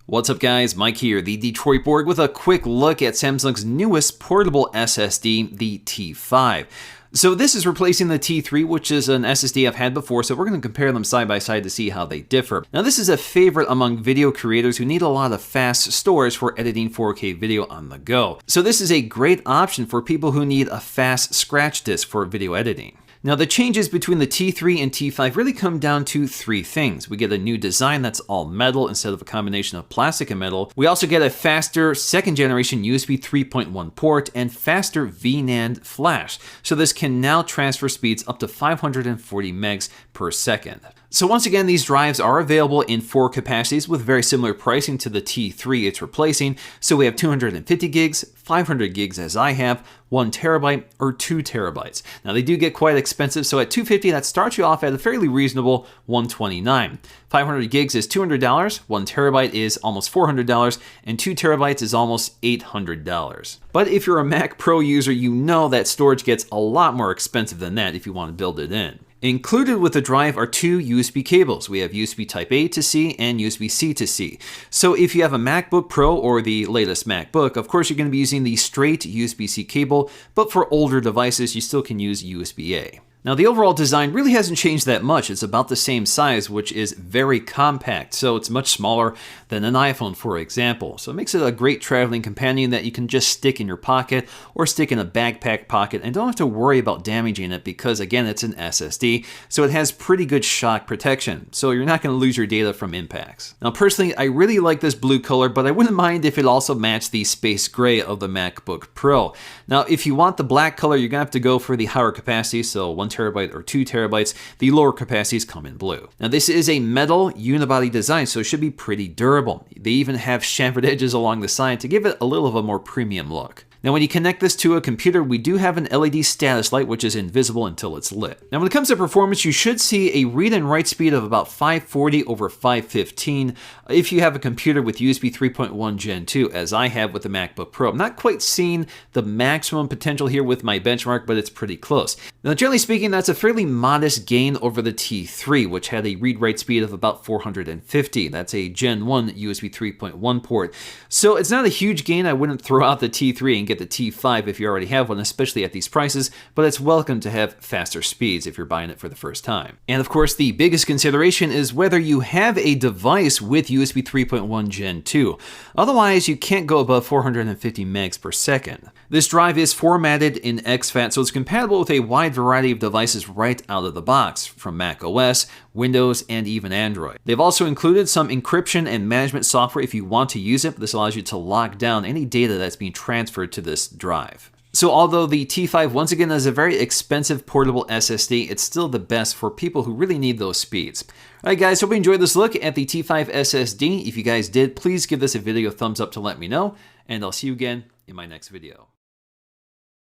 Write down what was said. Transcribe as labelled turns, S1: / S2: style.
S1: What's up guys, Mike here, the Detroit Borg with a quick look at Samsung's newest portable SSD, the T5. So this is replacing the T3, which is an SSD I've had before, so we're going to compare them side by side to see how they differ. Now this is a favorite among video creators who need a lot of fast storage for editing 4K video on the go. So this is a great option for people who need a fast scratch disk for video editing. Now the changes between the T3 and T5 really come down to three things. We get a new design that's all metal instead of a combination of plastic and metal. We also get a faster second generation USB 3.1 port and faster VNAND flash. So this can now transfer speeds up to 540 megs per second. So once again, these drives are available in 4 capacities with very similar pricing to the T3 it's replacing. So we have 250 gigs, 500 gigs as I have, 1 terabyte, or 2 terabytes. Now they do get quite expensive, so at $250 that starts you off at a fairly reasonable $129. 500 gigs is $200, 1 terabyte is almost $400, and 2 terabytes is almost $800. But if you're a Mac Pro user, you know that storage gets a lot more expensive than that if you want to build it in. Included with the drive are 2 USB cables. We have USB Type A to C and USB-C to C. So if you have a MacBook Pro or the latest MacBook, of course you're going to be using the straight USB-C cable, but for older devices you still can use USB-A. Now the overall design really hasn't changed that much. It's about the same size, which is very compact, so it's much smaller than an iPhone, for example. So it makes it a great traveling companion that you can just stick in your pocket or stick in a backpack pocket and don't have to worry about damaging it because, again, it's an SSD, so it has pretty good shock protection, so you're not going to lose your data from impacts. Now personally, I really like this blue color, but I wouldn't mind if it also matched the space gray of the MacBook Pro. Now if you want the black color, you're going to have to go for the higher capacity, so 1 terabyte or 2 terabytes. The lower capacities come in blue. Now this is a metal unibody design, so it should be pretty durable. They even have chamfered edges along the side to give it a little of a more premium look. Now when you connect this to a computer, we do have an LED status light which is invisible until it's lit. Now when it comes to performance, you should see a read and write speed of about 540 over 515 if you have a computer with USB 3.1 Gen 2, as I have with the MacBook Pro. I'm not quite seeing the maximum potential here with my benchmark, but it's pretty close. Now generally speaking, that's a fairly modest gain over the T3, which had a read-write speed of about 450. That's a Gen 1 USB 3.1 port. So it's not a huge gain. I wouldn't throw out the T3 and get the T5 if you already have one, especially at these prices, but it's welcome to have faster speeds if you're buying it for the first time. And of course, the biggest consideration is whether you have a device with USB 3.1 Gen 2. Otherwise, you can't go above 450 megs per second. This drive is formatted in exFAT, so it's compatible with a wide variety of devices right out of the box, from Mac OS, Windows, and even Android. They've also included some encryption and management software if you want to use it. This allows you to lock down any data that's being transferred to this drive. So although the T5 once again is a very expensive portable SSD, it's still the best for people who really need those speeds. Alright guys, hope you enjoyed this look at the T5 SSD. If you guys did, please give this a video a thumbs up to let me know, and I'll see you again in my next video.